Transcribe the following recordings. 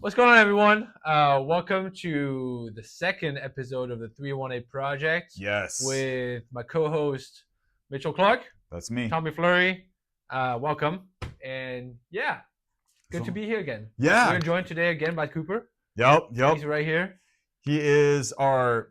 What's going on, everyone? Welcome to the second episode of the 318 Project Yes, with my co-host Mitchell Clark, that's me. Tommy Fleury. Welcome, and yeah, good to So, be here again. yeah, We're joined today again by Cooper. yep. He's right here. He is our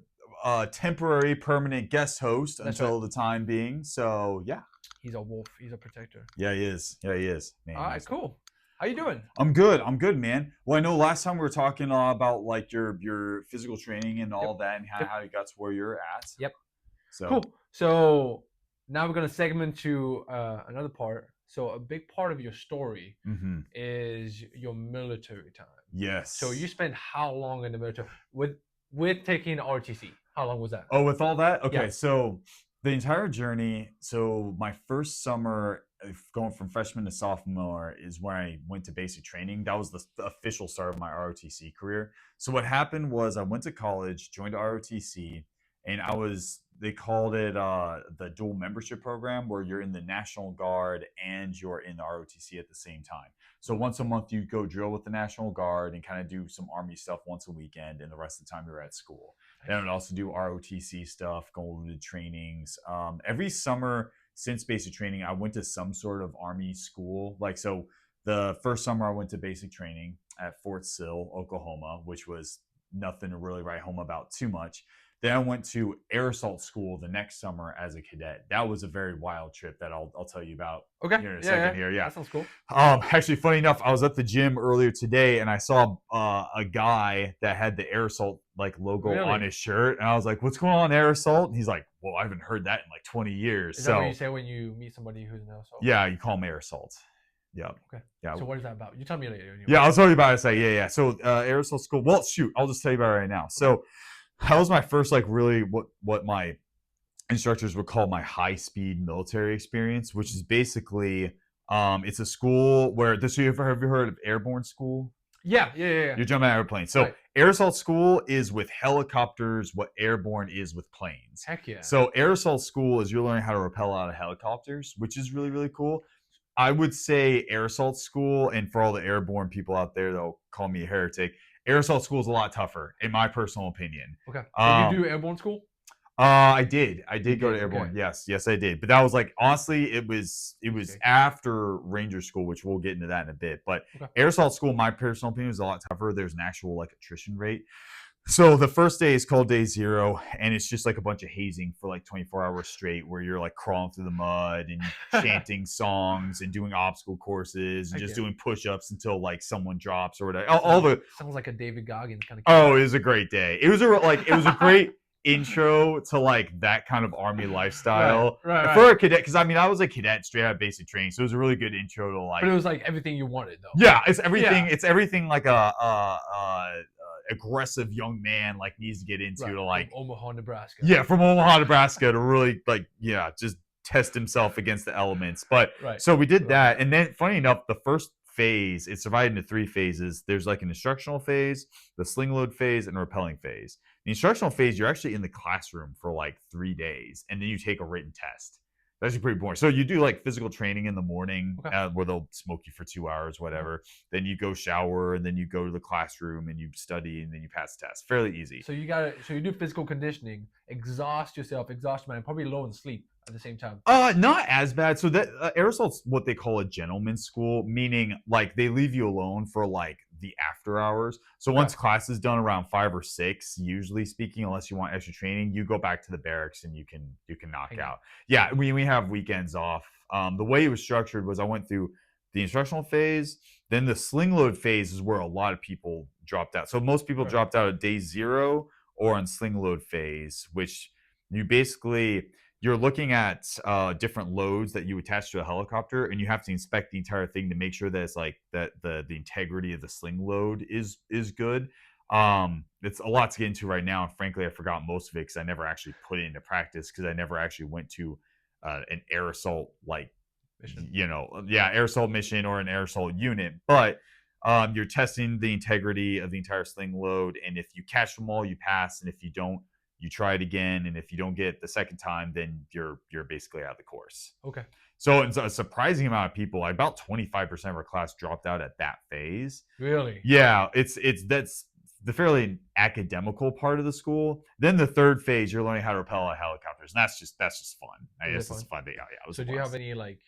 temporary permanent guest host That's until right. the time being. So, yeah. He's a wolf. He's a protector. Yeah, he is. Yeah, he is. Man, All right, cool. How you doing? I'm good. I'm good, man. Well, I know last time we were talking about like your physical training and all Yep. that and Yep. how you got to where you're at. Yep. So, Cool. So now we're gonna segment to another part. So a big part of your story mm-hmm. is your military time. Yes. So you spent how long in the military with taking RTC? How long was that? Oh, with all that? Okay, Yeah. so the entire journey, so my first summer going from freshman to sophomore is where I went to basic training. That was the official start of my ROTC career. So what happened was I went to college, joined ROTC, and they called it the dual membership program where you're in the National Guard and you're in the ROTC at the same time. So once a month you go drill with the National Guard and kind of do some Army stuff once a weekend, and the rest of the time you're at school. Then I would also do ROTC stuff, go over to trainings. Every summer since basic training, I went to some sort of Army school. So the first summer I went to basic training at Fort Sill, Oklahoma, which was nothing to really write home about too much. Then I went to air assault school the next summer as a cadet. That was a very wild trip that I'll tell you about Okay. here in a second. Yeah. That sounds cool. Actually, funny enough, I was at the gym earlier today and I saw a guy that had the air assault logo on his shirt, and I was like, "What's going on, air assault?" And he's like, "Well, I haven't heard that in like 20 years." Is that what you say when you meet somebody who's an assault? Yeah, you call them air assault. Yeah. Okay. Yeah. So what is that about? You tell me later. Yeah, I'll tell you about it. Yeah. So air assault school. Well, shoot, I'll just tell you about it right now. So that was my first really what my instructors would call my high speed military experience, which is basically it's a school where have you heard of airborne school? Yeah. You're jumping out of airplanes. So right. Air assault school is with helicopters what airborne is with planes. Heck yeah. So air assault school is you're learning how to rappel out of helicopters, which is really, really cool. I would say air assault school, and for all the airborne people out there that'll call me a heretic, air assault school is a lot tougher, in my personal opinion. Okay. Did you do airborne school? I did go to airborne. Okay. Yes, I did. But that was honestly, it was after Ranger school, which we'll get into that in a bit. But air assault school, my personal opinion, is a lot tougher. There's an actual attrition rate. So the first day is called day 0, and it's just a bunch of hazing for 24 hours straight, where you're crawling through the mud and chanting songs and doing obstacle courses and just doing push-ups until someone drops or whatever. Sounds like a David Goggins kind of. Oh, it was a great day. It was a great intro to that kind of Army lifestyle right. For a cadet, because I was a cadet straight out of basic training, so it was a really good intro to But it was everything you wanted, though. Yeah, it's everything. Yeah. It's everything a aggressive young man needs to get into to from Omaha, Nebraska. Yeah, from Omaha, Nebraska to really just test himself against the elements. But so we did that, and then funny enough, the first phase, it's divided into 3 phases. There's an instructional phase, the sling load phase, and a rappelling phase. The instructional phase, you're actually in the classroom for 3 days, and then you take a written test. That's actually pretty boring. So you do physical training in the morning where they'll smoke you for 2 hours, whatever. Then you go shower, and then you go to the classroom and you study, and then you pass the test. Fairly easy. So you do physical conditioning, exhaust yourself, exhaust your mind, probably low in sleep at the same time. Not as bad. So that air assault's what they call a gentleman's school, meaning they leave you alone for the after hours. So once class is done around 5 or 6, usually speaking, unless you want extra training, you go back to the barracks and you can knock out. Yeah, we have weekends off. The way it was structured was I went through the instructional phase, then the sling load phase is where a lot of people dropped out. So most people dropped out at day 0 or on sling load phase, which you're looking at different loads that you attach to a helicopter, and you have to inspect the entire thing to make sure that it's that the integrity of the sling load is good. It's a lot to get into right now, and frankly, I forgot most of it because I never actually put it into practice because I never actually went to an air assault mission. Air assault mission or an air assault unit. But you're testing the integrity of the entire sling load, and if you catch them all, you pass, and if you don't, You try it again, and if you don't get it the second time, then you're basically out of the course. Okay. So it's a surprising amount of people, like about 25% of our class dropped out at that phase. Really? Yeah, it's that's the fairly academical part of the school. Then the third phase, you're learning how to rappel out helicopters, and that's just fun. I Was it guess it's fun? a fun thing. Yeah, it was So a do you have blast. any like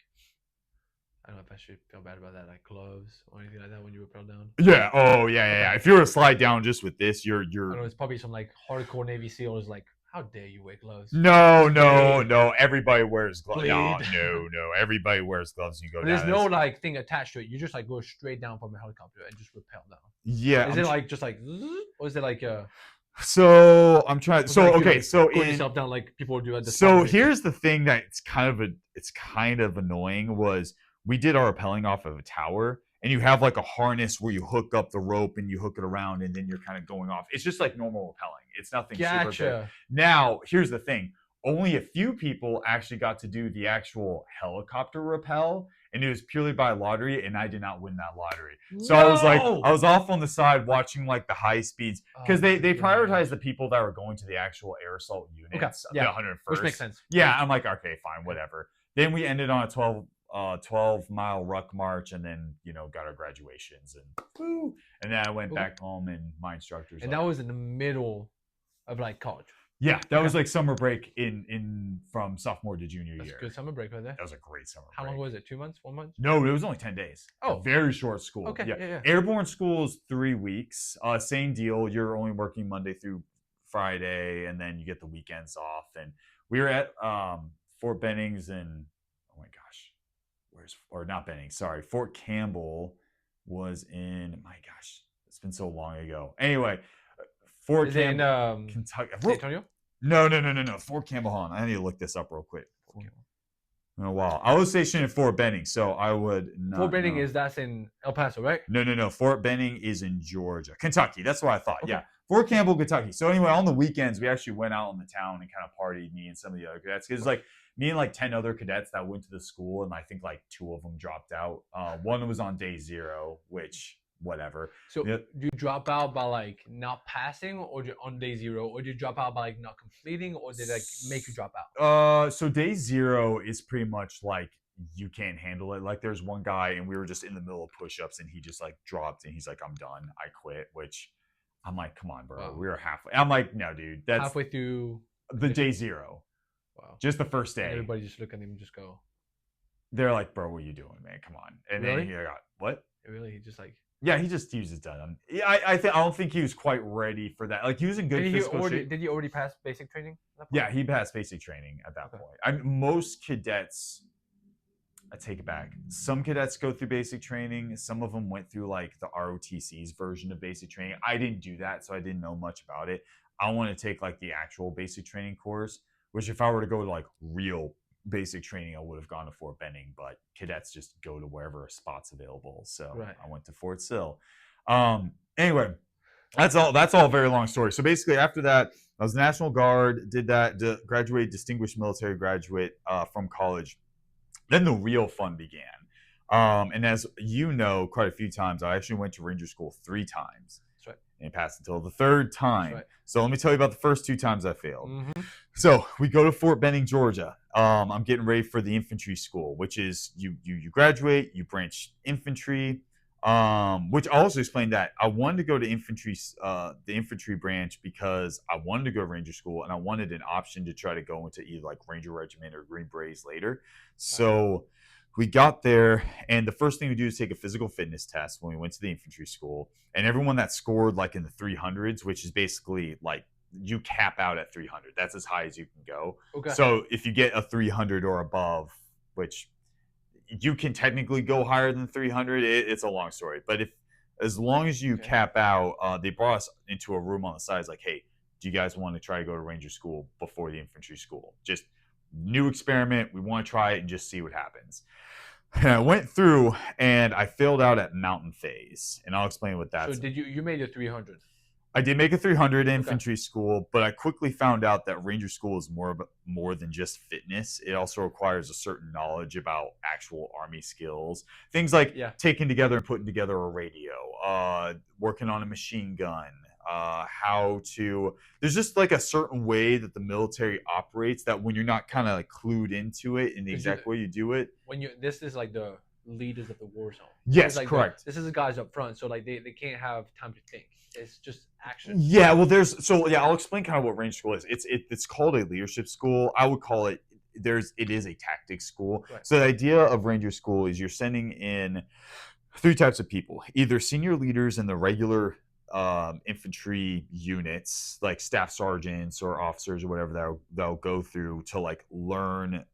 I don't know if I should feel bad about that, like gloves or anything like that when you rappel down? Yeah. Oh yeah, yeah, Okay. yeah. If you were to slide down just with this, I you're don't know. It's probably some like hardcore Navy SEALs like, how dare you wear gloves? no, Just no, bleed, no. Everybody wears gloves. No, bleed. no, no. Everybody wears gloves. You go But there's down no this. like thing attached to it. You just like go straight down from a helicopter and just rappel down. Yeah, Is it like just like, or is it like so I'm trying. was it So like you okay, like so going in yourself down like people do at the so Spartans? here's the thing that it's kind of annoying was we did our rappelling off of a tower, and you have like a harness where you hook up the rope and you hook it around, and then you're kind of going off. It's just like normal rappelling. It's nothing super good. Gotcha. Now here's the thing: only a few people actually got to do the actual helicopter rappel, and it was purely by lottery, and I did not win that lottery. So No. I was off on the side watching like the high speeds Oh because my they prioritize gosh. the people that were going to the actual air assault Okay. units, the Yeah. Which 101st. makes sense. Yeah, I'm like, okay, fine, Okay. whatever. Then we ended on a 12-mile ruck march, and then got our graduations and woo. And then I went Okay. back home, and my instructors And like, that was in the middle of like college. yeah, that was Okay. like summer break in from sophomore to junior That's a year. good summer break right there. That was a great summer How break. long was it? 2 months? 1 month? No, it was only 10 days. Oh. Very short school. Okay. Yeah. Yeah. Airborne school is 3 weeks. Same deal. You're only working Monday through Friday, and then you get the weekends off. And we were at Fort Bennings and oh my gosh, or not Bennings, sorry. Fort Campbell was in, my gosh, it's been so long ago. Anyway, Fort Is it in Campbell, Kentucky. San Antonio? No. Fort Campbell, hold on. I need to look this up real quick. Fort Campbell. Oh wow, I was stationed at Fort Benning, so I would not. Fort Benning know. is that's in El Paso, right? No. Fort Benning is in Georgia, Kentucky. That's what I thought. Okay. Yeah, Fort Campbell, Kentucky. So anyway, on the weekends we actually went out in the town and kind of partied. Me and some of the other cadets. Because like me and like 10 other cadets that went to the school, and I think like 2 of them dropped out. One was on day 0, which whatever. So do you drop out by like not passing, or on day 0, or do you drop out by like not completing, or did like make you drop out? So day 0 is pretty much like you can't handle it. Like there's one guy, and we were just in the middle of push-ups, and he just like dropped, and he's like, "I'm done. I quit." Which I'm like, "Come on, bro. Wow. We were halfway." I'm like, "No, dude. That's halfway through the day 0. Wow. Just the first day." And everybody just look at him and just go. They're like, "Bro, what are you doing, man? Come on." And Really? then he got what? Really? He just like. Yeah, he was just done. Yeah, I don't think he was quite ready for that. Like he was in good physical shape. Did he already pass basic training? Yeah, he passed basic training at that point. Most cadets, I take it back. Some cadets go through basic training. Some of them went through like the ROTC's version of basic training. I didn't do that, so I didn't know much about it. I want to take like the actual basic training course, which if I were to go to like real basic training, I would have gone to Fort Benning, but cadets just go to wherever a spot's available. So I went to Fort Sill. Anyway, that's all a very long story. So basically after that, I was National Guard, did that, graduate, distinguished military graduate from college. Then the real fun began. And as you know, quite a few times, I actually went to Ranger School 3 times. That's right. And passed until the 3rd time. Right. So let me tell you about the first 2 times I failed. Mm-hmm. So we go to Fort Benning, Georgia. I'm getting ready for the infantry school, which is you graduate, you branch infantry. Which I also explained that I wanted to go to infantry, the infantry branch, because I wanted to go to Ranger School, and I wanted an option to try to go into either like Ranger Regiment or Green Berets later. So we got there, and the first thing we do is take a physical fitness test when we went to the infantry school. And everyone that scored like in the 300s, which is basically like you cap out at 300. That's as high as you can go. Okay. So if you get a 300 or above, which you can technically go higher than 300, it's a long story. But as long as you cap out, they brought us into a room on the sides like, hey, do you guys want to try to go to Ranger School before the infantry school? Just new experiment. We want to try it and just see what happens. And I went through, and I failed out at mountain phase, and I'll explain what that's. So did you made a 300? I did make a 300 infantry school, but I quickly found out that Ranger School is more than just fitness. It also requires a certain knowledge about actual Army skills. Things like taking together and putting together a radio, working on a machine gun, how to. There's just like a certain way that the military operates that when you're not kind of like clued into it in the 'Cause you, exact way you do it. when you this is like the leaders of the war zone. This is Yes, like correct. this is the guys up front, so like they can't have time to think. It's just action. Yeah, well, I'll explain kind of what range school is. It's called a leadership school. I would call it it is a tactics school. Right. So the idea of ranger school is you're sending in three types of people: either senior leaders in the regular infantry units, like staff sergeants or officers or whatever that'll go through to like learn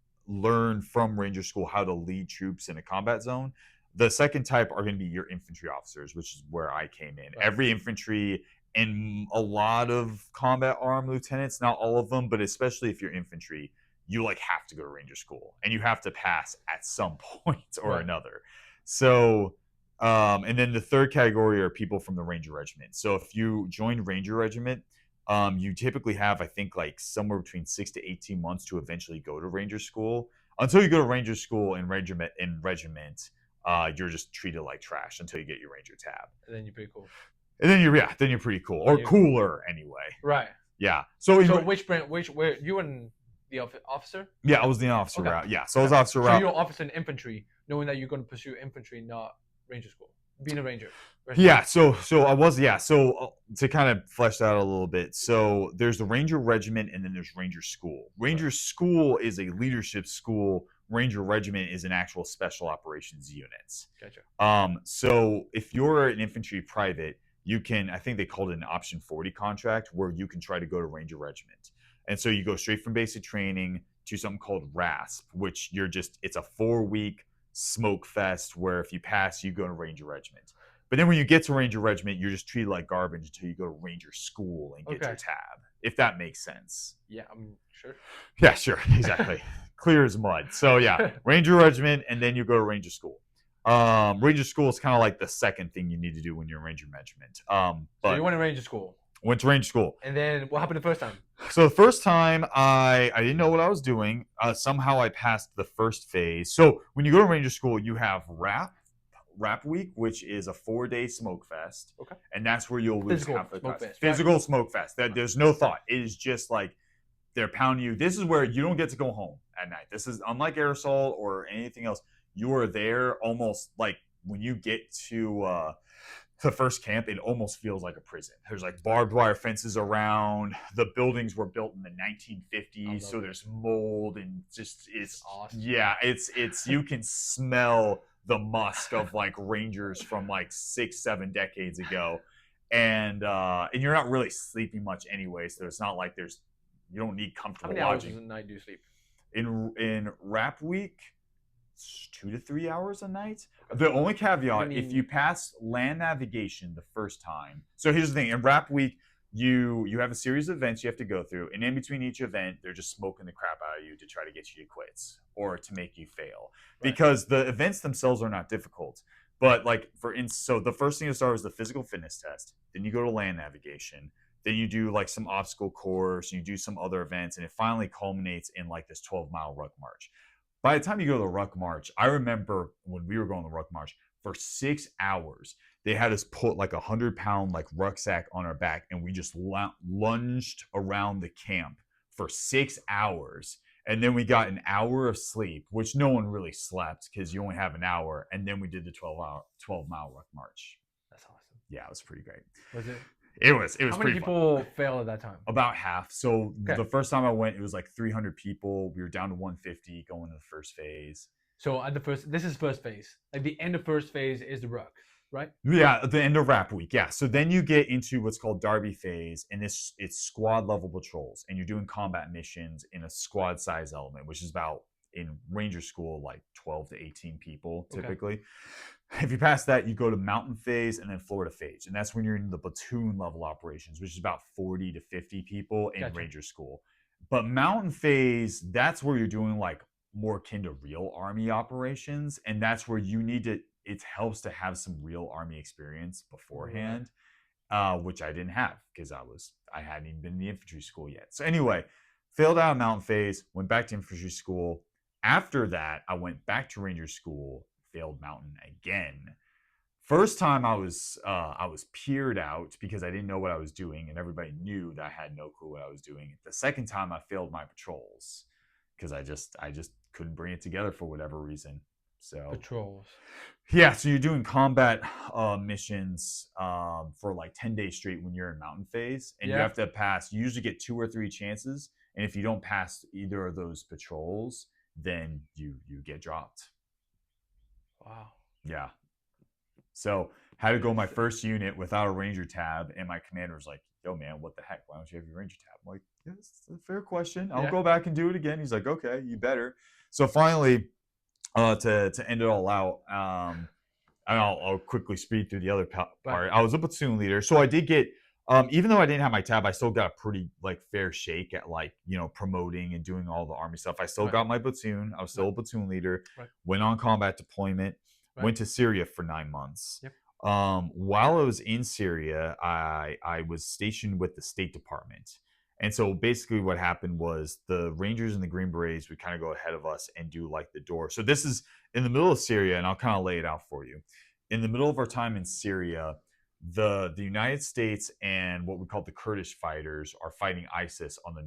from ranger school how to lead troops in a combat zone. The second type are going to be your infantry officers, which is where I came in. Right. Every infantry and a lot of combat armed lieutenants, not all of them, but especially if you're infantry, you like have to go to ranger school and you have to pass at some point or Right. another. So and then the third category are people from the ranger regiment. So if you join ranger regiment, you typically have, I think, like somewhere between 6 to 18 months to eventually go to ranger school. Until you go to ranger school and regiment, you're just treated like trash until you get your ranger tab. And then you're pretty cool. And then you're pretty cool, or cooler anyway. Right. Yeah. So which branch? Where you and the officer? Yeah, I was the officer route. Yeah, so I was Okay. officer So route. you're an officer in infantry, knowing that you're going to pursue infantry, not ranger school. Being a ranger. Yeah, so I was, yeah. So to kind of flesh that out a little bit, so there's the Ranger Regiment and then there's Ranger School. Ranger School is a leadership school. Ranger Regiment is an actual special operations unit. Gotcha. So if you're an infantry private, you can, I think they called it an option 40 contract, where you can try to go to Ranger Regiment. And so you go straight from basic training to something called RASP, which it's a 4-week smoke fest where if you pass, you go to Ranger Regiment. But then when you get to Ranger Regiment, you're just treated like garbage until you go to Ranger School and get your tab, if that makes sense. Yeah, I'm sure. Yeah, sure, exactly. Clear as mud. So yeah, Ranger Regiment, and then you go to Ranger School. Ranger School is kind of like the second thing you need to do when you're in Ranger Regiment. So you went to Ranger School. Went to Ranger School. And then what happened the first time? So the first time, I didn't know what I was doing. Somehow I passed the first phase. So when you go to Ranger School, you have RAP week, which is a 4-day smoke fest. Okay. And that's where you'll lose Physical half the smoke class. fest, Physical smoke fest. There's no thought. It is just like they're pounding you. This is where you don't get to go home at night. This is unlike air assault or anything else. You are there almost like when you get to the first camp, it almost feels like a prison. There's like barbed wire fences around. The buildings were built in the 1950s, so there's mold and it's awesome. Yeah, it's you can smell the musk of like Rangers from like 6-7 decades ago, and you're not really sleeping much anyway, so it's not like you don't need comfortable lodging. How many hours lodging. a night do you sleep? In RAP week, 2 to 3 hours a night. The only caveat, if you pass land navigation the first time. So here's the thing: in RAP week, you have a series of events you have to go through, and in between each event, they're just smoking the crap out of you to try to get you to quit or to make you fail. Right. Because the events themselves are not difficult, but like so the first thing to start is the physical fitness test. Then you go to land navigation. Then you do like some obstacle course. You do some other events, and it finally culminates in like this 12-mile ruck march. By the time you go to the ruck march, I remember when we were going to the ruck march, for 6 hours, they had us put like 100-pound like rucksack on our back, and we just lunged around the camp for 6 hours. And then we got an hour of sleep, which no one really slept because you only have an hour. And then we did the 12-mile ruck march. That's awesome. Yeah, it was pretty great. Was it? It was How many people failed at that time? About half. So the first time I went, it was like 300 people. We were down to 150 going to the first phase. So at this is first phase. Like the end of first phase is the ruck, right? Yeah, at the end of RAP week. Yeah. So then you get into what's called Derby phase, and it's squad level patrols, and you're doing combat missions in a squad size element, which is about, in Ranger School, like 12 to 18 people typically. If you pass that, you go to Mountain Phase and then Florida Phase. And that's when you're in the platoon level operations, which is about 40 to 50 people in Ranger School. But Mountain Phase, that's where you're doing like more akin to real Army operations. And that's where you need to, it helps to have some real Army experience beforehand, which I didn't have because I hadn't even been in the infantry school yet. So anyway, failed out of Mountain Phase, went back to infantry school. After that, I went back to Ranger School, failed Mountain again, First time I was peered out because I didn't know what I was doing, and everybody knew that I had no clue what I was doing. The second time I failed my patrols because I just couldn't bring it together for whatever reason. So Patrols. yeah, so you're doing combat missions for like 10 days straight when you're in mountain phase, and you Yeah. have to pass. You usually get 2 or 3 chances, and if you don't pass either of those patrols, then you get dropped. Wow. Yeah. So had to go my first unit without a ranger tab, and my commander was like, "Yo, man, what the heck? Why don't you have your ranger tab?" I'm like, "Yeah, that's a fair question. I'll Yeah. go back and do it again." He's like, "Okay, you better." So finally, to end it all out, and I'll quickly speed through the other part. Right. I was a platoon leader, so I did get. Even though I didn't have my tab, I still got a pretty like fair shake at like promoting and doing all the army stuff. I still Right. got my platoon. I was still Right. a platoon leader. Right. Went on combat deployment. Right. Went to Syria for 9 months. Yep. While I was in Syria, I was stationed with the State Department. And so basically what happened was the Rangers and the Green Berets would kind of go ahead of us and do like the door. So this is in the middle of Syria, and I'll kind of lay it out for you. In the middle of our time in Syria, the United States and what we call the Kurdish fighters are fighting ISIS on the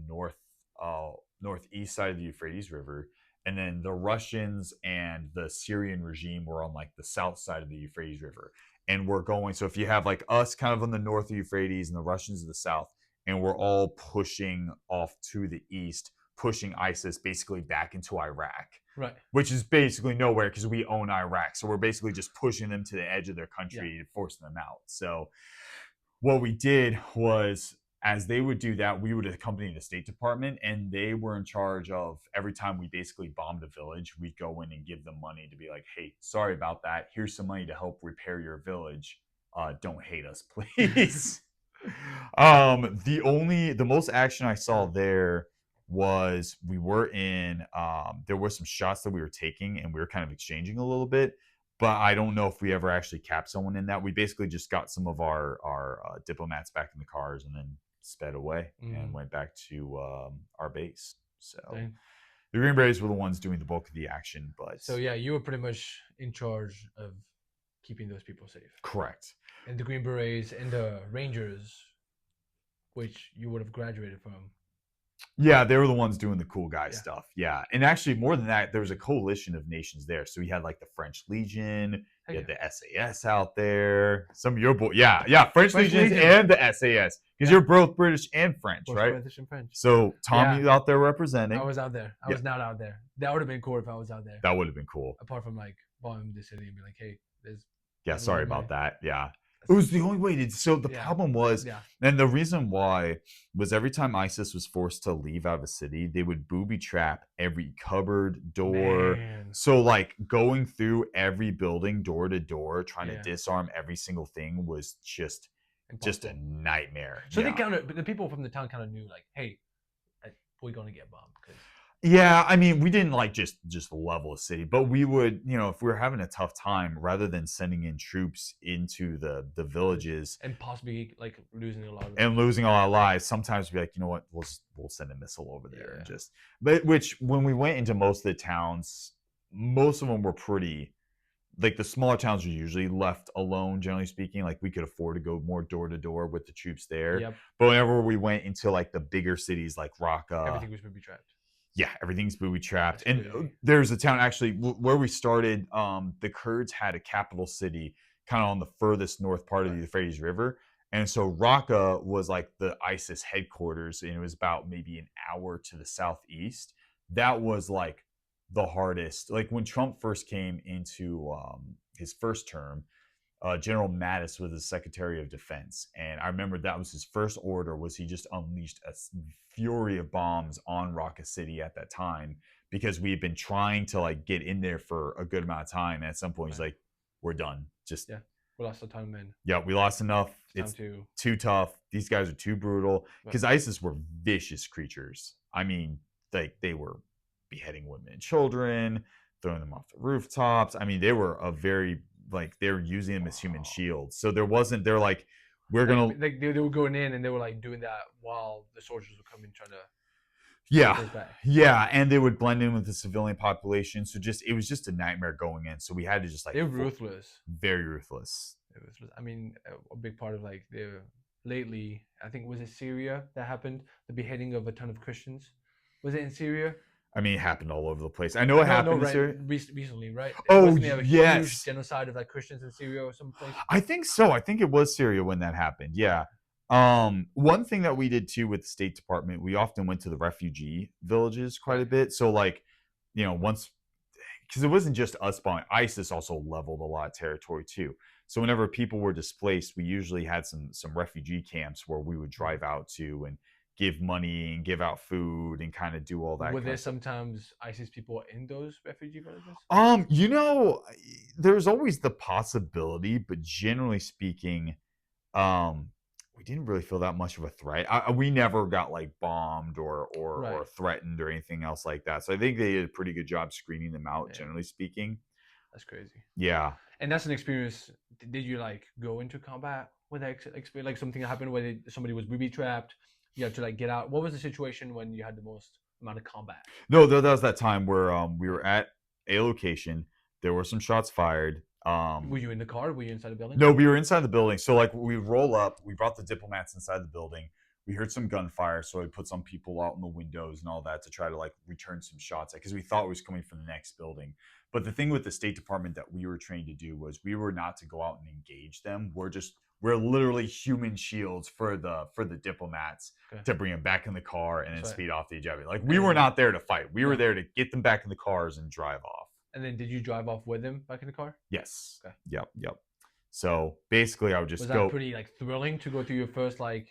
northeast side of the Euphrates River, and then the Russians and the Syrian regime were on like the south side of the Euphrates River. And we're going. So if you have like us kind of on the north of Euphrates and the Russians to the south, and we're all pushing off to the east, pushing ISIS basically back into Iraq, Right. which is basically nowhere because we own Iraq. So we're basically just pushing them to the edge of their country and forcing them out. So what we did was, as they would do that, we would accompany the State Department, and they were in charge of every time we basically bombed a village, we'd go in and give them money to be like, "Hey, sorry about that. Here's some money to help repair your village. Don't hate us, please." The most action I saw there was we were in there were some shots that we were taking, and we were kind of exchanging a little bit, but I don't know if we ever actually capped someone in that. We basically just got some of our diplomats back in the cars and then sped away and went back to our base. So Dang. the Green Berets were the ones doing the bulk of the action, but So yeah, you were pretty much in charge of keeping those people safe. correct. And the Green Berets and the Rangers, which you would have graduated from. Yeah, they were the ones doing the cool guy Yeah. stuff. Yeah. And actually, more than that, there was a coalition of nations there. So you had like the French Legion, you had the SAS out there, some of your boys. Yeah, yeah, French Legions Legion. and the SAS, because you're both British and French, Both right? British and French. So Tommy's out there representing. I was out there. I was not out there. That would have been cool if I was out there. That would have been cool. Apart from like bombing the city and be like, hey, there's. Yeah, sorry about that. Yeah. It was the only way to. So the problem was, and the reason why was every time ISIS was forced to leave out of a city, they would booby trap every cupboard, door. Man. So like going through every building, door to door, trying to disarm every single thing was just a nightmare. So they the people from the town kind of knew like, hey, we're gonna get bombed. Yeah, I mean, we didn't like just level a city, but we would, if we were having a tough time, rather than sending in troops into the villages and possibly like losing a lot of lives, sometimes we'd be like, you know what, we'll send a missile over there and but which when we went into most of the towns, most of them were pretty. Like the smaller towns were usually left alone, generally speaking. Like we could afford to go more door to door with the troops there. Yep. But whenever we went into like the bigger cities like Raqqa, everything was booby trapped. Yeah, everything's booby trapped. And there's a town actually where we started. The Kurds had a capital city kind of on the furthest north part of the Euphrates River. And so Raqqa was like the ISIS headquarters, and it was about maybe an hour to the southeast. That was like the hardest. Like when Trump first came into his first term, General Mattis was the Secretary of Defense, and I remember that was his first order. Was he just unleashed a fury of bombs on Raqqa City at that time because we had been trying to like get in there for a good amount of time. And at some point, he's like, "We're done. Just we lost a ton of men. Yeah, we lost enough. It's too tough. These guys are too brutal." Because ISIS were vicious creatures. I mean, like they were beheading women and children, throwing them off the rooftops. I mean, they were a very they were using them as human shields. So they're like, we're gonna they were going in and they were like doing that while the soldiers were coming trying to. Yeah. Goes back. Yeah, and they would blend in with the civilian population. So it was just a nightmare going in. So we had to just like They're ruthless. very ruthless. I mean, a big part of like the lately, I think was it Syria that happened, the beheading of a ton of Christians. Was it in Syria? I mean, it happened all over the place. I know it happened in right. Syria. Recently, right? Oh, Wasn't there a huge yes. genocide of like Christians in Syria or someplace? I think so. I think it was Syria when that happened. Yeah. One thing that we did too with the State Department, we often went to the refugee villages quite a bit. So like, once, because it wasn't just us bombing, ISIS also leveled a lot of territory too. So whenever people were displaced, we usually had some refugee camps where we would drive out to and give money and give out food and kind of do all that. Were there sometimes ISIS people in those refugee villages? There's always the possibility, but generally speaking, we didn't really feel that much of a threat. We never got like bombed or threatened or anything else like that. So I think they did a pretty good job screening them out, generally speaking. That's crazy. Yeah. And that's an experience. Did you like go into combat with that experience? Like something happened where somebody was booby trapped? You had to like get out. What was the situation when you had the most amount of combat? No, that was that time where we were at a location. There were some shots fired. Were you in the car? Were you inside the building? No, we were inside the building. So like we roll up, we brought the diplomats inside the building. We heard some gunfire, so we put some people out in the windows and all that to try to like return some shots because we thought it was coming from the next building. But the thing with the State Department that we were trained to do was we were not to go out and engage them. We're literally human shields for the diplomats to bring them back in the car and then speed off the ejector. Like we were not there to fight. We were there to get them back in the cars and drive off. And then did you drive off with them back in the car? Yes. Okay. Yep. So basically, I would just go. Was that pretty like thrilling to go through your first like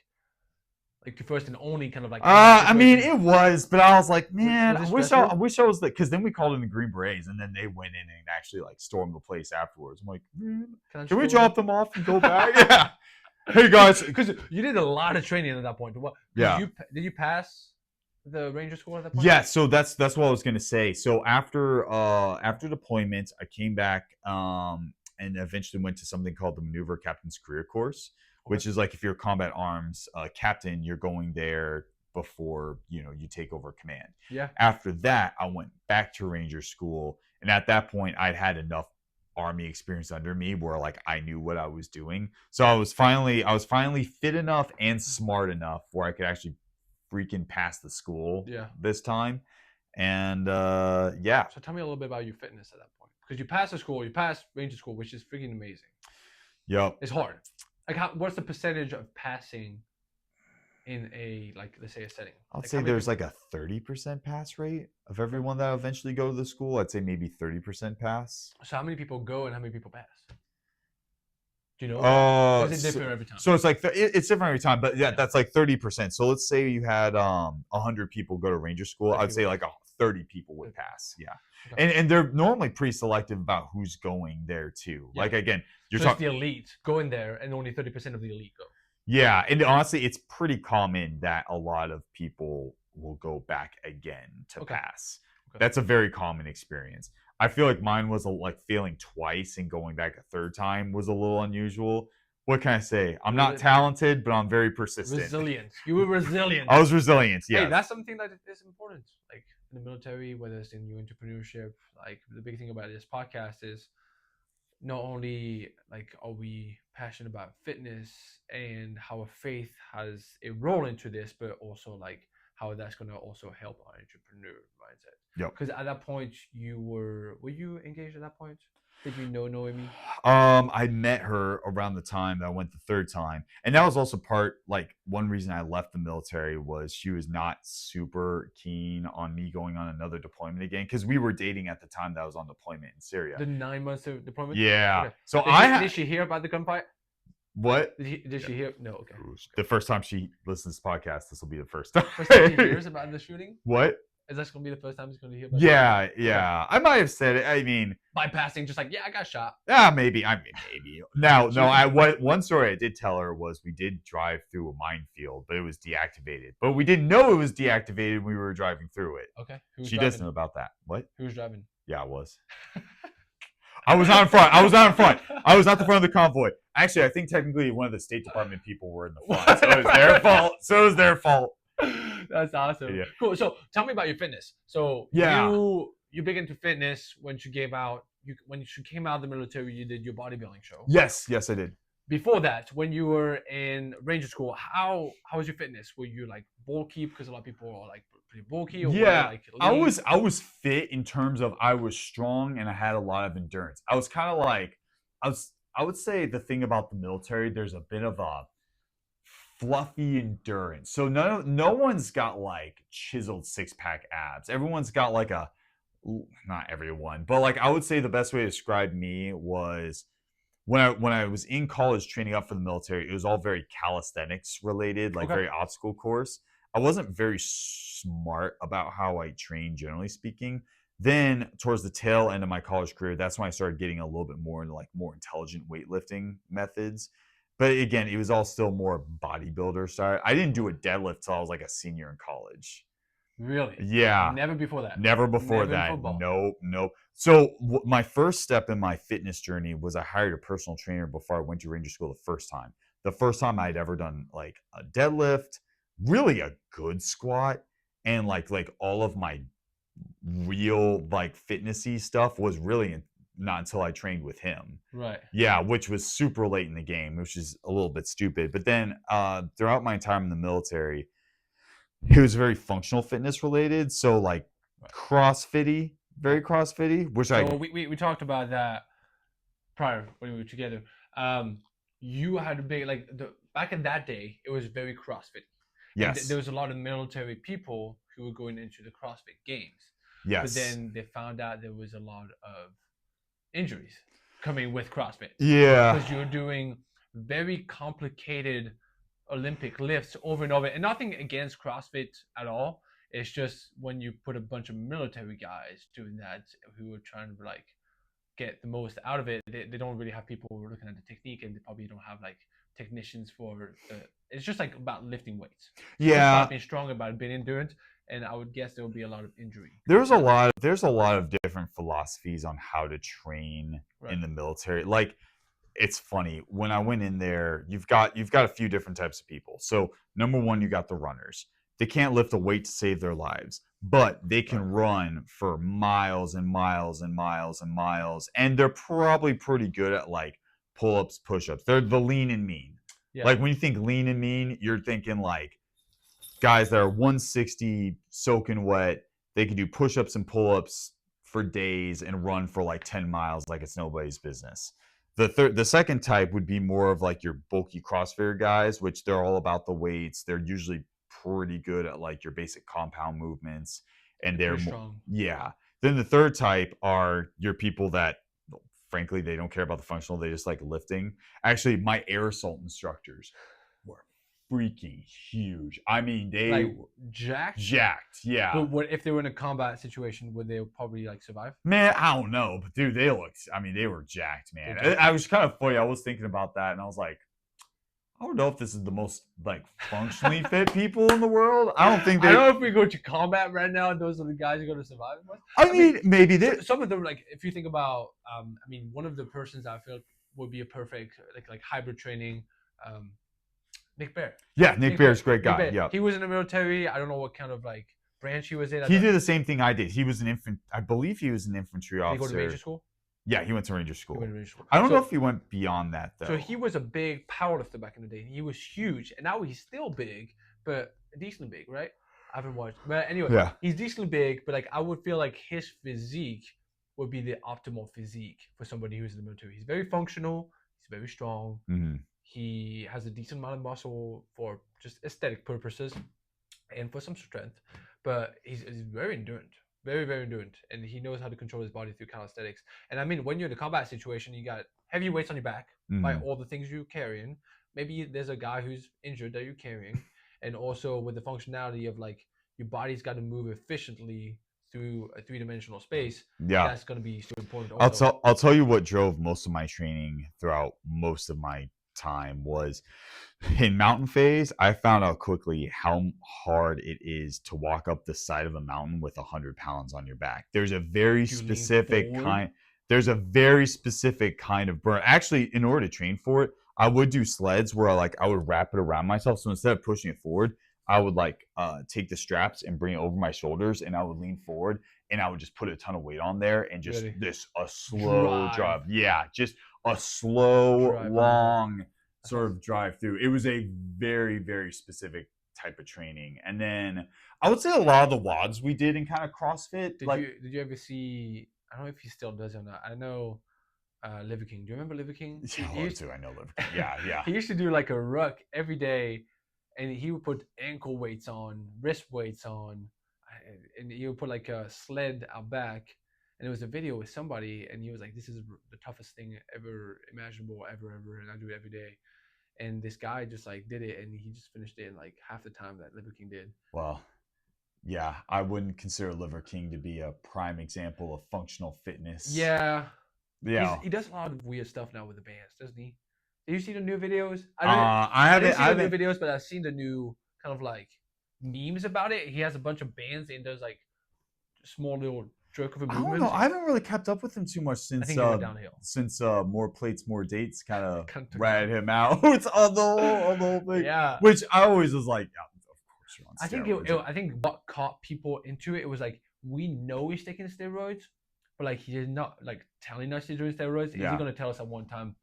your first and only kind of like? I mean, it was, but I was like, man, I wish I was like, because then we called in the Green Berets, and then they went in and actually like stormed the place afterwards. I'm like, can we drop them off and go back? Yeah. Hey guys, because you did a lot of training at that point. What? Yeah. Did you pass the Ranger School at that point? Yeah. So that's what I was gonna say. So after deployment, I came back and eventually went to something called the Maneuver Captain's Career Course, which is like if you're a combat arms captain, you're going there before you take over command. Yeah. After that, I went back to Ranger School, and at that point, I'd had enough Army experience under me where like I knew what I was doing. So I was finally fit enough and smart enough where I could actually freaking pass the school. This time, and yeah. So tell me a little bit about your fitness at that point, because you passed the school, you passed Ranger School, which is freaking amazing. Yep. It's hard. Like, what's the percentage of passing in a, like, let's say a setting? I'd say there's like a 30% pass rate of everyone that eventually go to the school. I'd say maybe 30% pass. So how many people go and how many people pass? Do you know? Or is it different every time? So it's like it's different every time, but yeah, that's like 30%. So let's say you had 100 people go to Ranger School. I'd say like 30 people would pass. Yeah. Okay. And they're normally pretty selective about who's going there too. Yeah. Like again, you're talking the elite going there, and only 30% of the elite go. Yeah, and honestly, it's pretty common that a lot of people will go back again to pass. Okay. That's a very common experience. I feel like mine was like failing twice and going back a third time was a little unusual. What can I say? I'm not talented, but I'm very persistent. Resilient. You were resilient. I was resilient. Yeah. Hey, that's something that is important. Like in the military, whether it's in your entrepreneurship, like the big thing about this podcast is not only like are we passionate about fitness and how a faith has a role into this, but also like how that's going to also help our entrepreneur mindset. Yep. Because at that point, were you engaged at that point? Did you know Noemi? I met her around the time that I went the third time. And that was also one reason I left the military was she was not super keen on me going on another deployment again. Because we were dating at the time that I was on deployment in Syria. The 9 months of deployment? Yeah. Okay. So did she hear about the gunfight? What? Did she hear? No, okay. The first time she listens to this podcast, this will be the first time. First time she hears about the shooting? What? Is that going to be the first time he's going to hear about it? Yeah. I might have said it. I mean, bypassing, just like, I got shot. Yeah, maybe. No. One story I did tell her was we did drive through a minefield, but it was deactivated. But we didn't know it was deactivated when we were driving through it. Okay. She doesn't know about that. What? Who was driving? Yeah, I was. I was not in front. I was not in front. I was not the front of the convoy. Actually, I think technically one of the State Department people were in the front. So it was their fault. That's awesome. Yeah. Cool. So tell me about your fitness. So Yeah. you big into fitness when you gave out you when you came out of the military. You did your bodybuilding show. Yes, yes, I did. Before that, when you were in ranger school, how was your fitness? Were you like bulky because a lot of people are like pretty bulky, or were you Yeah, like I lean? was fit in terms of I was strong and I had a lot of endurance. I was kind of like I would say the thing about the military, there's a bit of a fluffy endurance. So no one's got like chiseled six-pack abs. Everyone's got like a not everyone, but like I would say the best way to describe me was when I was in college training up for the military, it was all very calisthenics related, like Okay. very obstacle course. I wasn't very smart about how I trained, generally speaking. Then towards the tail end of my college career, that's when I started getting a little bit more into like more intelligent weightlifting methods. But again, it was all still more bodybuilder style. I didn't do a deadlift till I was like a senior in college. Really? Yeah, Never before that. never before Never in that. football. Nope, nope. So my first step in my fitness journey was I hired a personal trainer before I went to Ranger School the first time. The first time I'd ever done like a deadlift, really a good squat, and like all of my real like fitnessy stuff was really not until I trained with him. Right. Yeah, which was super late in the game, which is a little bit stupid. But then throughout my time in the military, it was very functional fitness related. So like Right. CrossFitty, very CrossFitty, which So I we talked about that prior when we were together. You had a big like back in that day, it was very CrossFit, and yes, there was a lot of military people who were going into the CrossFit games. But yes, then they found out there was a lot of injuries coming with CrossFit yeah, because you're doing very complicated Olympic lifts over and over. And nothing against CrossFit at all. It's just when you put a bunch of military guys doing that who are trying to like get the most out of it, they don't really have people looking at the technique, and they probably don't have like technicians for it's just like about lifting weights. It's just yeah. about being strong, about being endurance, and I would guess there will be a lot of injury. There's a lot of different philosophies on how to train Right. in the military. Like it's funny when I went in there, you've got a few different types of people. So number one, you got the runners. They can't lift a weight to save their lives, but they can run for miles and miles and miles and miles, and they're probably pretty good at like pull-ups, push-ups. They're the lean and mean. Yeah. Like when you think lean and mean, you're thinking like guys that are 160 soaking wet. They can do push-ups and pull-ups for days and run for like 10 miles like it's nobody's business. The second type would be more of like your bulky CrossFitter guys, which they're all about the weights. They're usually pretty good at like your basic compound movements, and they're Pretty more, strong. yeah. Then the third type are your people that, frankly, they don't care about the functional. They just like lifting. Actually, my air assault instructors were freaking huge. I mean, they Like jacked. yeah. But what if they were in a combat situation? Would they probably like survive? Man, I don't know, but dude, they looked. I mean, they were jacked, man. They're jacked. I was kind of funny. I was thinking about that, and I was like, I don't know if this is the most like functionally fit people in the world. I don't think they. I don't know if we go to combat right now, those are the guys who are going to survive. I mean, maybe they. Some of them, like if you think about, I mean, one of the persons I feel would be a perfect like hybrid training. Nick Bear. Yeah, Nick Bear's a great guy. Yeah, he was in the military. I don't know what kind of like branch he was in. He did the same thing I did. He was an infant. I believe he was an infantry officer. Did he go to Ranger School? Yeah, he went to Ranger School. He went to Ranger School. I don't know if he went beyond that though. So he was a big powerlifter back in the day. He was huge, and now he's still big, but decently big, right? I haven't watched, but anyway, Yeah. he's decently big. But like, I would feel like his physique would be the optimal physique for somebody who's in the military. He's very functional. He's very strong. Mm-hmm. He has a decent amount of muscle for just aesthetic purposes and for some strength, but he's very endurant. Very, very endurant, and he knows how to control his body through calisthenics. And I mean, when you're in a combat situation, you got heavy weights on your back by all the things you're carrying. Maybe there's a guy who's injured that you're carrying, and also with the functionality of like your body's got to move efficiently through a three-dimensional space. Yeah, that's going to be super important. Also. I'll tell you what drove most of my training throughout most of my time was in mountain phase. I found out quickly how hard it is to walk up the side of a mountain with 100 pounds on your back. There's a very specific kind. There's a very specific kind of burn. Actually, in order to train for it, I would do sleds where I would wrap it around myself. So instead of pushing it forward, I would like take the straps and bring it over my shoulders, and I would lean forward, and I would just put a ton of weight on there, and just Really? this a slow Drive. drive. Yeah, just a slow, Drive on yourself. long That's sort awesome. of drive through. It was a very, very specific type of training. And then I would say a lot of the WODs we did in kind of CrossFit, like Did you ever see? I don't know if he still does it or not. I know Liver King. Do you remember Liver King? yeah, He used too. I know Liver King. Yeah, yeah. he used to do like a ruck every day, and he would put ankle weights on, wrist weights on, and he would put like a sled out back. And it was a video with somebody, and he was like, "This is the toughest thing ever imaginable, ever, and I do it every day." And this guy just like did it, and he just finished it in like half the time that Liver King did. Well, yeah, I wouldn't consider Liver King to be a prime example of functional fitness. Yeah, Yeah. he does a lot of weird stuff now with the bands, doesn't he? Do you see the new videos? I I didn't see I the new haven't. videos, but I've seen the new kind of like memes about it. He has a bunch of bands and does like small little jerk of a I don't know. movement. I haven't really kept up with him too much I think he went downhill. since more plates, more dates kind of Kind of took ratted down. him out on the whole thing. Yeah, Which I always was like, yeah, of course you're on steroids. I think what caught people into it was like we know he's taking steroids, but like he's not like telling us he's doing steroids. Is he Yeah. gonna tell us at one time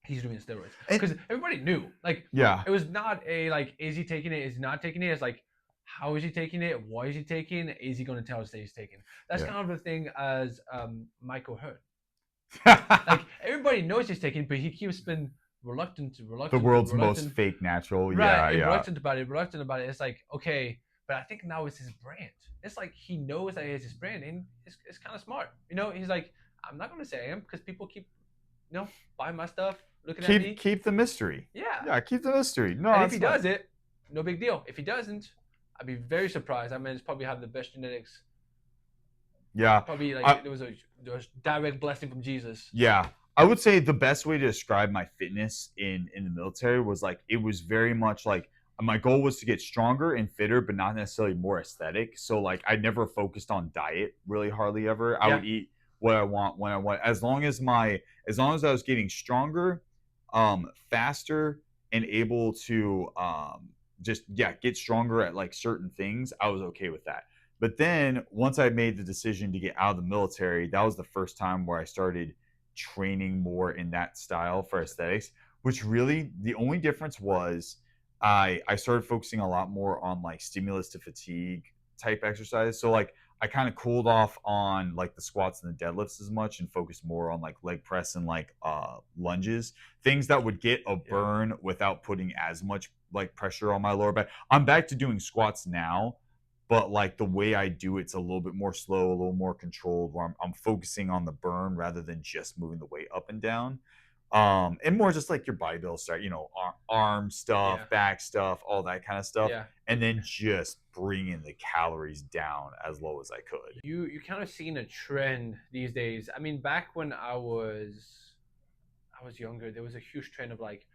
he's doing steroids? And- Because everybody knew. Like Yeah. it was not a like is he taking it? Is he not taking it? It's like how is he taking it? Why is he taking? Is he going to tell us that he's taking? That's Yeah. kind of the thing as Michael Hurt. Like everybody knows he's taking, but he keeps been reluctant, the world's most fake natural. right, Yeah, yeah. reluctant about it. It's like okay, but I think now it's his brand. It's like he knows that it's his brand, and it's kind of smart. You know, he's like, I'm not going to say I am because people keep, buying my stuff, looking at me. Keep the mystery. Yeah, Yeah, keep the mystery. No, and if he does it, no big deal. If he doesn't, I'd be very surprised. I mean, it's probably have the best genetics. Yeah. Probably like there was a direct blessing from Jesus. Yeah. I would say the best way to describe my fitness in the military was like it was very much like my goal was to get stronger and fitter, but not necessarily more aesthetic. So like I never focused on diet really hardly ever. I would eat what I want when I want. As long as I was getting stronger, faster, and able to just get stronger at like certain things, I was okay with that. But then once I made the decision to get out of the military, that was the first time where I started training more in that style for aesthetics, which really the only difference was I started focusing a lot more on like stimulus to fatigue type exercise. So like I kind of cooled off on like the squats and the deadlifts as much and focused more on like leg press and like lunges, things that would get a burn without putting as much like pressure on my lower back. I'm back to doing squats now, but like the way I do it's a little bit more slow, a little more controlled, where I'm focusing on the burn rather than just moving the weight up and down. And more just like your bodybuilder start, arm stuff, back stuff, all that kind of stuff, and then just bringing the calories down as low as I could. You kind of seen a trend these days. I mean, back when I was younger, there was a huge trend of like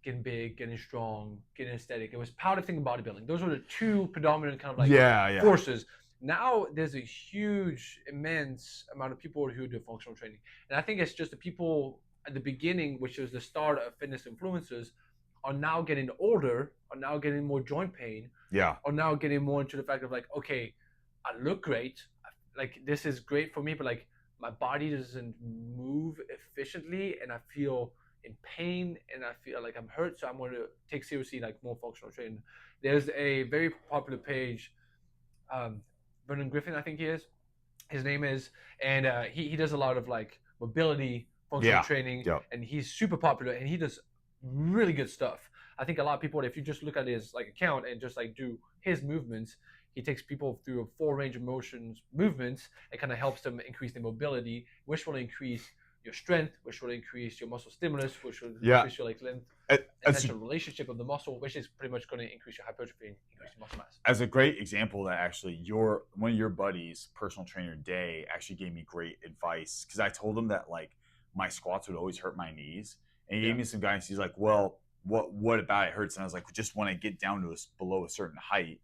getting big, getting strong, getting aesthetic. It was powerlifting and bodybuilding. Those were the two predominant kind of like forces. Now there's a huge, immense amount of people who do functional training, and I think it's just the people at the beginning, which was the start of fitness influencers, are now getting older, are now getting more joint pain, are now getting more into the fact of like, okay, I look great, like this is great for me, but like my body doesn't move efficiently, and I feel in pain and I feel like I'm hurt, so I'm going to take seriously like more functional training. There's a very popular page, Vernon Griffin, I think he is. His name is, and he does a lot of like mobility functional training, and he's super popular, and he does really good stuff. I think a lot of people, if you just look at his like account and just like do his movements, he takes people through a full range of motions movements and kind of helps them increase their mobility, which will increase your strength, which will increase your muscle stimulus, which will increase your like length, essential relationship of the muscle, which is pretty much going to increase your hypertrophy and increase your muscle mass. As a great example, that actually one of your buddies, personal trainer Day, actually gave me great advice because I told him that like my squats would always hurt my knees, and he gave me some guidance. He's like, well, what about it hurts? And I was like, just when I get down to below a certain height,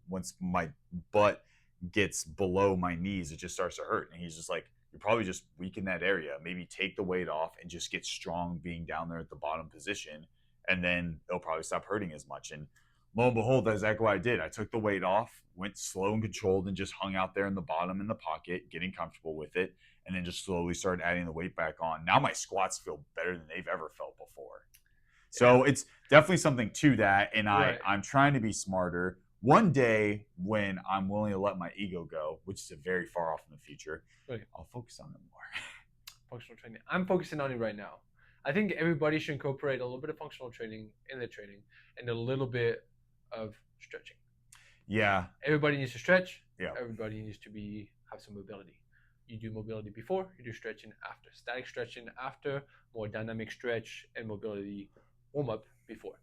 once my butt gets below my knees, it just starts to hurt. And he's just like, you're probably just weak in that area. Maybe take the weight off and just get strong being down there at the bottom position, and then it'll probably stop hurting as much. And lo and behold, that's exactly what I did. I took the weight off, went slow and controlled, and just hung out there in the bottom in the pocket, getting comfortable with it, and then just slowly started adding the weight back on. Now my squats feel better than they've ever felt before. Yeah. So it's definitely something to that, and Right. I'm trying to be smarter. One day when I'm willing to let my ego go, which is a very far off in the future, Right. I'll focus on it more. Functional training. I'm focusing on it right now. I think everybody should incorporate a little bit of functional training in their training and a little bit of stretching. Yeah. Everybody needs to stretch. Yeah. Everybody needs to have some mobility. You do mobility before, you do stretching after. Static stretching after, more dynamic stretch and mobility warm up before.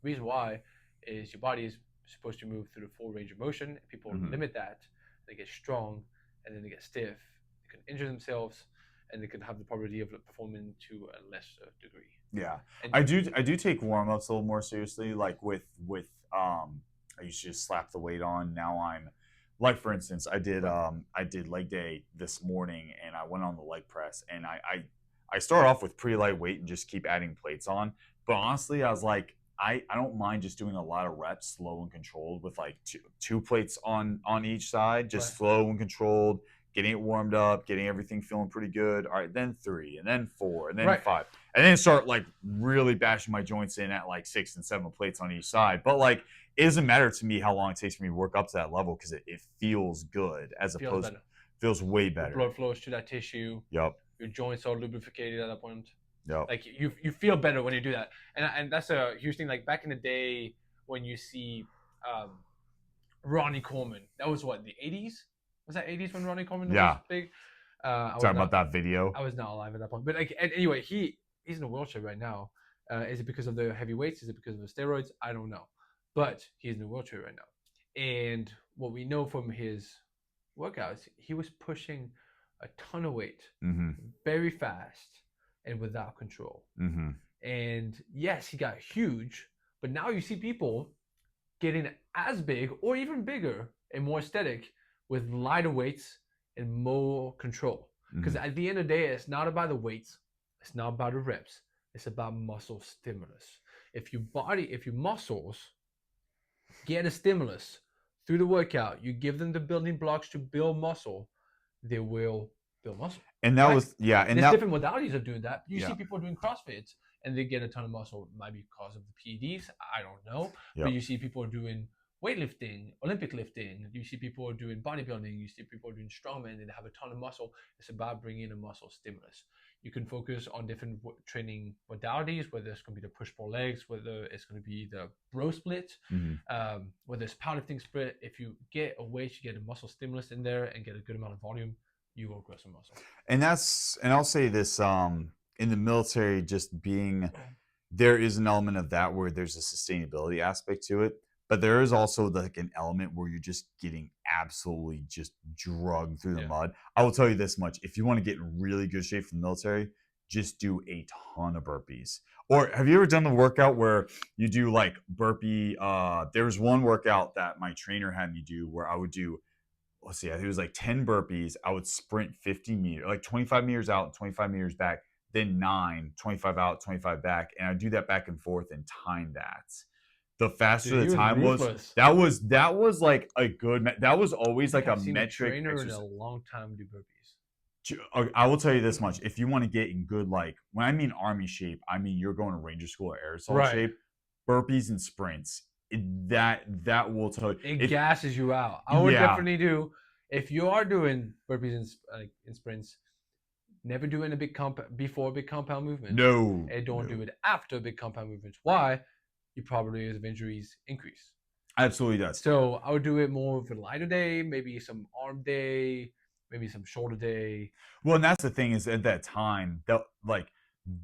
Reason why is your body is supposed to move through the full range of motion. People limit that, they get strong, and then they get stiff. They can injure themselves, and they can have the probability of performing to a lesser degree. Yeah, And I do take warm ups a little more seriously. Like with I used to just slap the weight on. Now I'm like, for instance, I did leg day this morning, and I went on the leg press, and I start off with pretty light weight and just keep adding plates on. But honestly, I was like, I don't mind just doing a lot of reps, slow and controlled, with like two plates on each side, just Right. slow and controlled, getting it warmed up, getting everything feeling pretty good. All right, then 3, and then 4, and then Right. 5, and then start like really bashing my joints in at like 6 and 7 plates on each side. But like, it doesn't matter to me how long it takes for me to work up to that level, because it feels good, as Feels opposed better. feels way The better. blood flows to that tissue. Yep. Your joints are lubricated at that point. Yep. Like you feel better when you do that, and that's a huge thing. Like back in the day when you see Ronnie Coleman, that was what, the 80s? Was that 80s when Ronnie Coleman was big? Talking about that video. I was not alive at that point, but like anyway, he's in a wheelchair right now. Is it because of the heavy weights? Is it because of the steroids? I don't know, but he's in a wheelchair right now. And what we know from his workouts, he was pushing a ton of weight very fast and without control. And yes, he got huge, but now you see people getting as big or even bigger and more aesthetic with lighter weights and more control. Because at the end of the day, it's not about the weights, it's not about the reps, it's about muscle stimulus. If your muscles get a stimulus through the workout, you give them the building blocks to build muscle, they will build muscle. And that was and there's different modalities of doing that. You Yeah. see people doing CrossFit and they get a ton of muscle. It might be because of the PEDs, I don't know. But you see people doing weightlifting, Olympic lifting. You see people doing bodybuilding. You see people doing strongman, and they have a ton of muscle. It's about bringing a muscle stimulus. You can focus on different training modalities, whether it's going to be the push-pull legs, whether it's going to be the bro split, whether it's powerlifting split. If you get a weight, you get a muscle stimulus in there and get a good amount of volume, you will grow some muscle. And I'll say this, in the military, just being, there is an element of that where there's a sustainability aspect to it, but there is also like an element where you're just getting absolutely just drugged through the mud. I will tell you this much: if you want to get in really good shape for the military, just do a ton of burpees. Or have you ever done the workout where you do like burpee? There's one workout that my trainer had me do where I would do, let's see, I think it was like 10 burpees. I would sprint 50 meters, like 25 meters out and 25 meters back, then 9, 25 out, 25 back. And I'd do that back and forth and time that. The faster the time was, that was like a good, that was always like a metric. I've trainer in a long time do burpees. I will tell you this much: if you want to get in good, like when I mean Army shape, I mean you're going to Ranger School or Air Assault shape. Burpees and sprints, that will tell you. It gasses you out. I would definitely do, if you are doing burpees and sprints, never do it in a big before a big compound movement. No. And don't do it after big compound movements. Why? Your probability of injuries increase. Absolutely does. So I would do it more of a lighter day, maybe some arm day, maybe some shoulder day. Well, and that's the thing, is at that time that like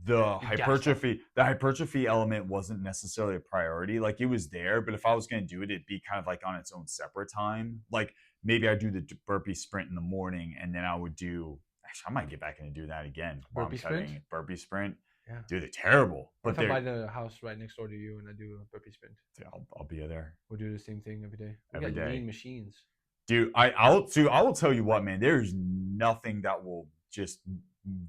the hypertrophy element wasn't necessarily a priority. Like it was there, but if I was going to do it, it'd be kind of like on its own separate time. Like maybe I'd do the burpee sprint in the morning, and then I would do. Actually, I might get back into doing that again. Burpee sprint. Yeah. Dude, they're terrible. What if I buy the house right next door to you and I do a burpee sprint? Yeah, I'll be there. We'll do the same thing every day. Every day. Lean machines. Dude, I will tell you what, man. There's nothing that will just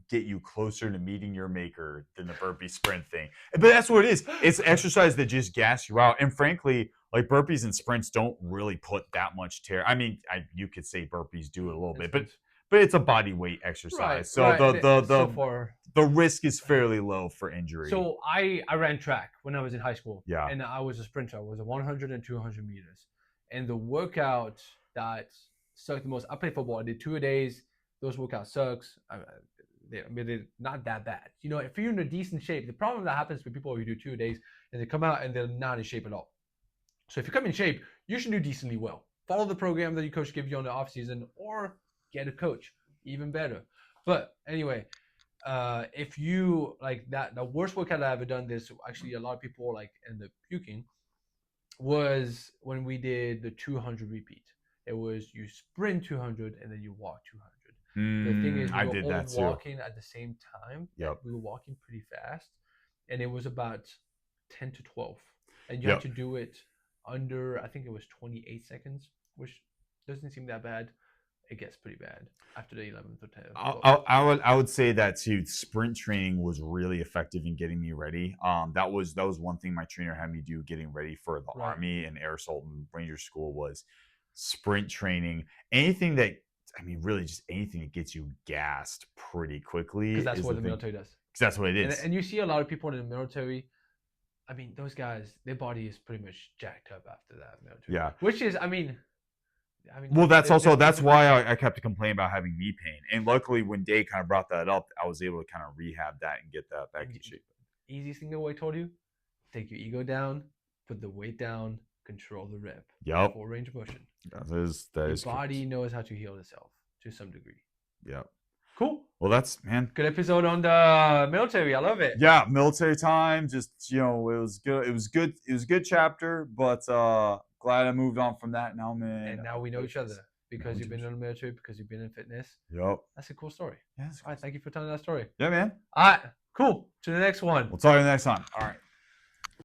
get you closer to meeting your maker than the burpee sprint thing. But that's what it is. It's exercise that just gas you out. And frankly, like burpees and sprints don't really put that much tear. I mean, you could say burpees do it a little bit, but it's a body weight exercise. Right. So right. the risk is fairly low for injury. So I ran track when I was in high school. Yeah. And I was a sprinter. I was a 100 and 200 meters. And the workout that sucked the most, I played football. I did 2 a days. Those workouts sucks. They're not that bad. You know, if you're in a decent shape, the problem that happens with people who do 2 a days is they come out and they're not in shape at all. So if you come in shape, you should do decently well. Follow the program that your coach gives you on the off season, or get a coach, even better. But anyway, if you like that, the worst workout I ever done, this actually a lot of people like end up puking, was when we did the 200 repeat. It was you sprint 200 and then you walk 200. The thing is, we were all walking at the same time. Yep. We were walking pretty fast, and it was about 10 to 12, and you had to do it under, I think it was 28 seconds, which doesn't seem that bad. It gets pretty bad after the 11th or 10th. I would say that too. Sprint training was really effective in getting me ready. That was one thing my trainer had me do getting ready for the Army and Air Assault and Ranger School was sprint training. Anything that, I mean, really just anything that gets you gassed pretty quickly. Because that's what the military does. Because that's what it is. And you see a lot of people in the military. I mean, those guys, their body is pretty much jacked up after that military. Yeah. Which is, I mean. Well, that's why I kept complaining about having knee pain. And luckily, when Dave kind of brought that up, I was able to kind of rehab that and get that back in shape. Easiest thing that I told you: take your ego down, put the weight down, control the rep. Yep. Full range of motion. That is. Your body knows how to heal itself to some degree. Yep. Cool. Well, that's, man. Good episode on the military. I love it. Yeah, military time. Just, it was good. It was good. It was a good chapter, but glad I moved on from that now, man. And now we know each other because you've been in the military, because you've been in fitness. Yep. That's a cool story. Yeah. All right. Thank you for telling that story. Yeah, man. All right. Cool. To the next one. We'll talk to you next time. All right.